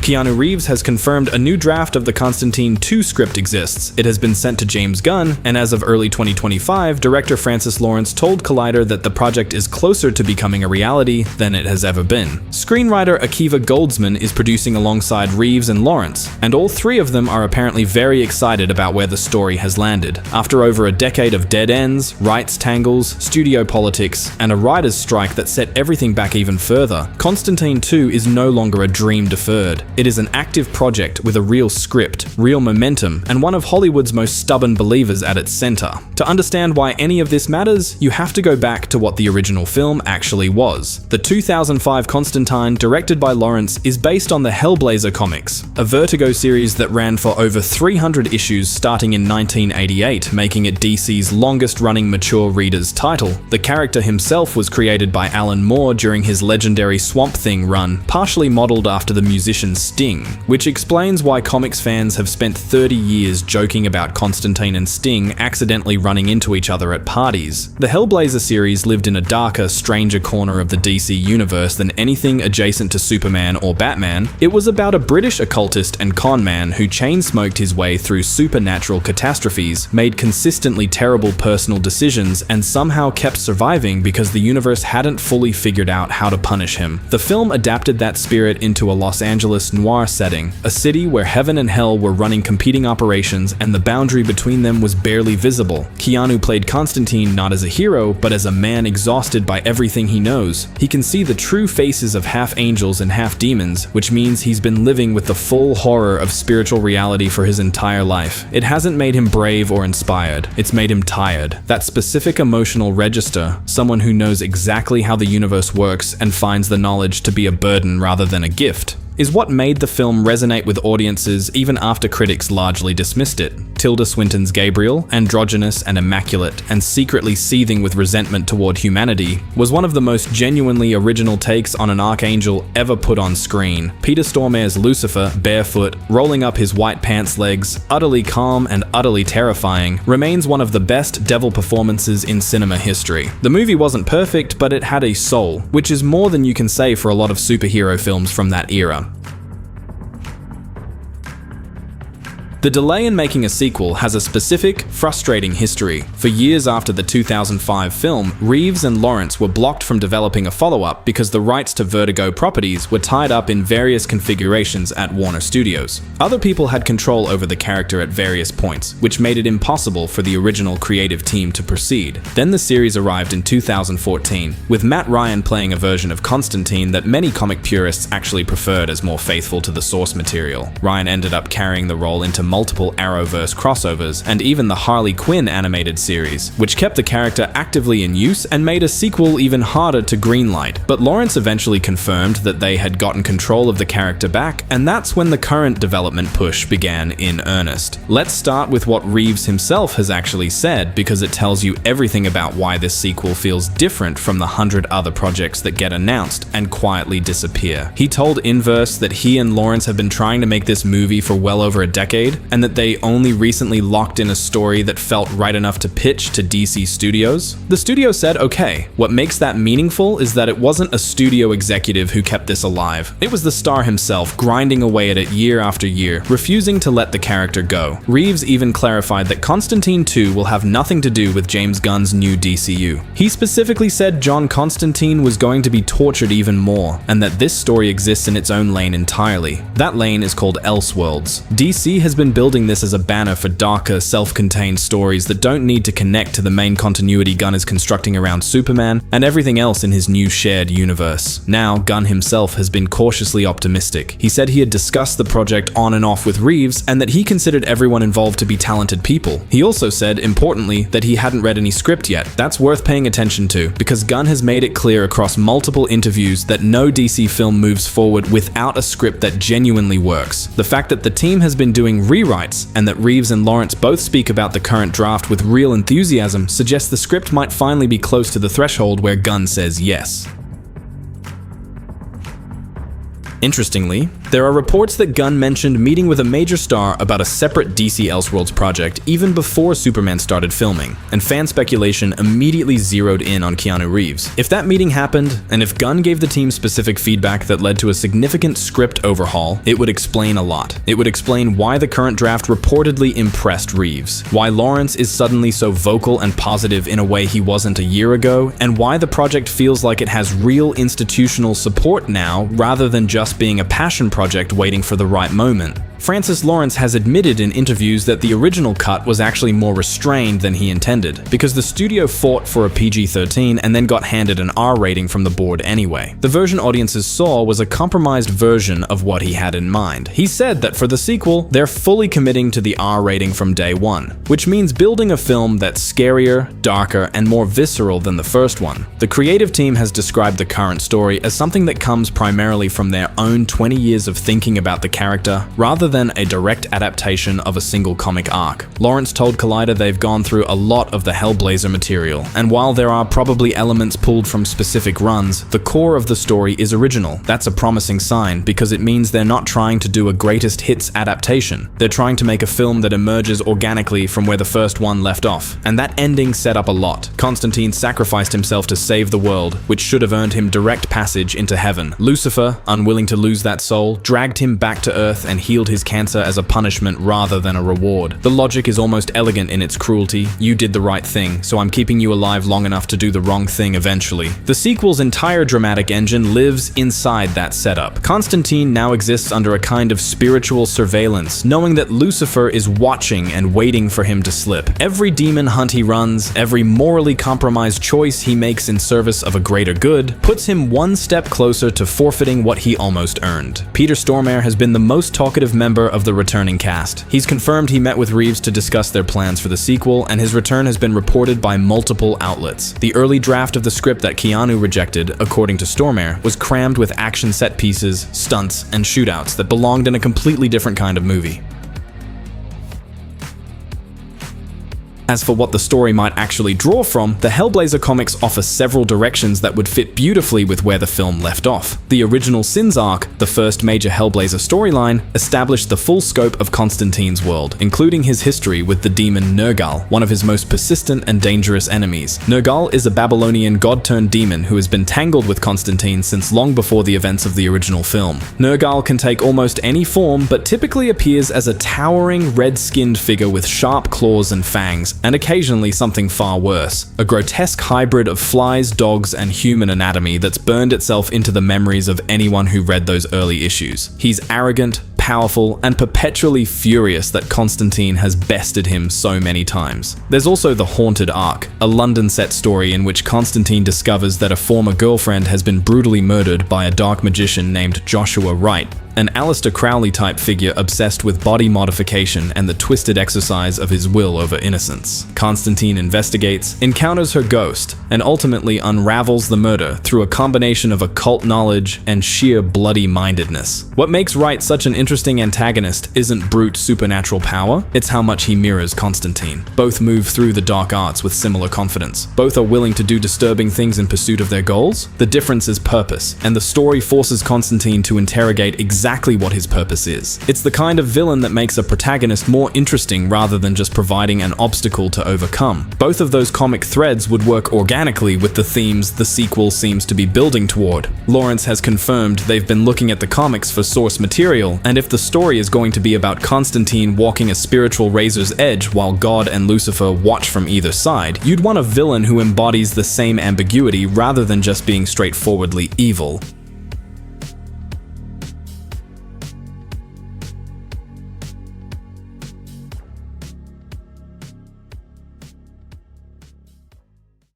Keanu Reeves has confirmed a new draft of the Constantine 2 script exists. It has been sent to James Gunn, and as of early 2025, director Francis Lawrence told Collider that the project is closer to becoming a reality than it has ever been. Screenwriter Akiva Goldsman is producing alongside Reeves and Lawrence, and all three of them are apparently very excited about where the story has landed. After over a decade of dead ends, rights tangles, studio politics, and a writer's strike that set everything back even further, Constantine 2 is no longer a dream deferred. It is an active project with a real script, real momentum, and one of Hollywood's most stubborn believers at its center. To understand why any of this matters, you have to go back to what the original film actually was. The 2005 Constantine, directed by Lawrence, is based on the Hellblazer comics, a Vertigo series that ran for over 300 issues starting in 1988, making it DC's longest-running mature reader's title. The character himself was created by Alan Moore during his legendary Swamp Thing run, partially modeled after the musician Sting, which explains why comics fans have spent 30 years joking about Constantine and Sting accidentally running into each other at parties. The Hellblazer series lived in a darker, stranger corner of the DC universe than anything adjacent to Superman or Batman. It was about a British occultist and con man who chain-smoked his way through supernatural catastrophes, made consistently terrible personal decisions, and somehow kept surviving because the universe hadn't fully figured out how to punish him. The film adapted that spirit into a Los Angeles noir setting, a city where heaven and hell were running competing operations and the boundary between them was barely visible. Keanu played Constantine not as a hero, but as a man exhausted by everything he knows. He can see the true faces of half angels and half demons, which means he's been living with the full horror of spiritual reality for his entire life. It hasn't made him brave or inspired, it's made him tired. That specific emotional register, someone who knows exactly how the universe works and finds the knowledge to be a burden rather than a gift, is what made the film resonate with audiences even after critics largely dismissed it. Tilda Swinton's Gabriel, androgynous and immaculate, and secretly seething with resentment toward humanity, was one of the most genuinely original takes on an archangel ever put on screen. Peter Stormare's Lucifer, barefoot, rolling up his white pants legs, utterly calm and utterly terrifying, remains one of the best devil performances in cinema history. The movie wasn't perfect, but it had a soul, which is more than you can say for a lot of superhero films from that era. The delay in making a sequel has a specific, frustrating history. For years after the 2005 film, Reeves and Lawrence were blocked from developing a follow-up because the rights to Vertigo properties were tied up in various configurations at Warner Studios. Other people had control over the character at various points, which made it impossible for the original creative team to proceed. Then the series arrived in 2014, with Matt Ryan playing a version of Constantine that many comic purists actually preferred as more faithful to the source material. Ryan ended up carrying the role into multiple Arrowverse crossovers, and even the Harley Quinn animated series, which kept the character actively in use and made a sequel even harder to greenlight. But Lawrence eventually confirmed that they had gotten control of the character back, and that's when the current development push began in earnest. Let's start with what Reeves himself has actually said, because it tells you everything about why this sequel feels different from the 100 other projects that get announced and quietly disappear. He told Inverse that he and Lawrence have been trying to make this movie for well over a decade, and that they only recently locked in a story that felt right enough to pitch to DC Studios. The studio said, okay, what makes that meaningful is that it wasn't a studio executive who kept this alive. It was the star himself, grinding away at it year after year, refusing to let the character go. Reeves even clarified that Constantine 2 will have nothing to do with James Gunn's new DCU. He specifically said John Constantine was going to be tortured even more, and that this story exists in its own lane entirely. That lane is called Elseworlds. DC has been building this as a banner for darker, self-contained stories that don't need to connect to the main continuity Gunn is constructing around Superman and everything else in his new shared universe. Now, Gunn himself has been cautiously optimistic. He said he had discussed the project on and off with Reeves, and that he considered everyone involved to be talented people. He also said, importantly, that he hadn't read any script yet. That's worth paying attention to, because Gunn has made it clear across multiple interviews that no DC film moves forward without a script that genuinely works. The fact that the team has been doing rewrites, and that Reeves and Lawrence both speak about the current draft with real enthusiasm, suggests the script might finally be close to the threshold where Gunn says yes. Interestingly, There are reports that Gunn mentioned meeting with a major star about a separate DC Elseworlds project even before Superman started filming, and fan speculation immediately zeroed in on Keanu Reeves. If that meeting happened, and if Gunn gave the team specific feedback that led to a significant script overhaul, it would explain a lot. It would explain why the current draft reportedly impressed Reeves, why Lawrence is suddenly so vocal and positive in a way he wasn't a year ago, and why the project feels like it has real institutional support now rather than just being a passion project waiting for the right moment. Francis Lawrence has admitted in interviews that the original cut was actually more restrained than he intended, because the studio fought for a PG-13 and then got handed an R rating from the board anyway. The version audiences saw was a compromised version of what he had in mind. He said that for the sequel, they're fully committing to the R rating from day one, which means building a film that's scarier, darker, and more visceral than the first one. The creative team has described the current story as something that comes primarily from their own 20 years of thinking about the character, rather than a direct adaptation of a single comic arc. Lawrence told Collider they've gone through a lot of the Hellblazer material, and while there are probably elements pulled from specific runs, the core of the story is original. That's a promising sign, because it means they're not trying to do a greatest hits adaptation. They're trying to make a film that emerges organically from where the first one left off, and that ending set up a lot. Constantine sacrificed himself to save the world, which should have earned him direct passage into heaven. Lucifer, unwilling to lose that soul, dragged him back to Earth and healed his cancer as a punishment rather than a reward. The logic is almost elegant in its cruelty. You did the right thing, so I'm keeping you alive long enough to do the wrong thing eventually. The sequel's entire dramatic engine lives inside that setup. Constantine now exists under a kind of spiritual surveillance, knowing that Lucifer is watching and waiting for him to slip. Every demon hunt he runs, every morally compromised choice he makes in service of a greater good, puts him one step closer to forfeiting what he almost earned. Peter Stormare has been the most talkative member of the returning cast. He's confirmed he met with Reeves to discuss their plans for the sequel, and his return has been reported by multiple outlets. The early draft of the script that Keanu rejected, according to Stormare, was crammed with action set pieces, stunts, and shootouts that belonged in a completely different kind of movie. As for what the story might actually draw from, the Hellblazer comics offer several directions that would fit beautifully with where the film left off. The original Sins arc, the first major Hellblazer storyline, established the full scope of Constantine's world, including his history with the demon Nergal, one of his most persistent and dangerous enemies. Nergal is a Babylonian god-turned-demon who has been tangled with Constantine since long before the events of the original film. Nergal can take almost any form, but typically appears as a towering, red-skinned figure with sharp claws and fangs, and occasionally something far worse, a grotesque hybrid of flies, dogs, and human anatomy that's burned itself into the memories of anyone who read those early issues. He's arrogant, powerful, and perpetually furious that Constantine has bested him so many times. There's also the Haunted Arc, a London set story in which Constantine discovers that a former girlfriend has been brutally murdered by a dark magician named Joshua Wright, an Aleister Crowley-type figure obsessed with body modification and the twisted exercise of his will over innocence. Constantine investigates, encounters her ghost, and ultimately unravels the murder through a combination of occult knowledge and sheer bloody-mindedness. What makes Wright such an interesting antagonist isn't brute supernatural power, it's how much he mirrors Constantine. Both move through the dark arts with similar confidence. Both are willing to do disturbing things in pursuit of their goals. The difference is purpose, and the story forces Constantine to interrogate exactly what his purpose is. It's the kind of villain that makes a protagonist more interesting rather than just providing an obstacle to overcome. Both of those comic threads would work organically with the themes the sequel seems to be building toward. Lawrence has confirmed they've been looking at the comics for source material, and if the story is going to be about Constantine walking a spiritual razor's edge while God and Lucifer watch from either side, you'd want a villain who embodies the same ambiguity rather than just being straightforwardly evil.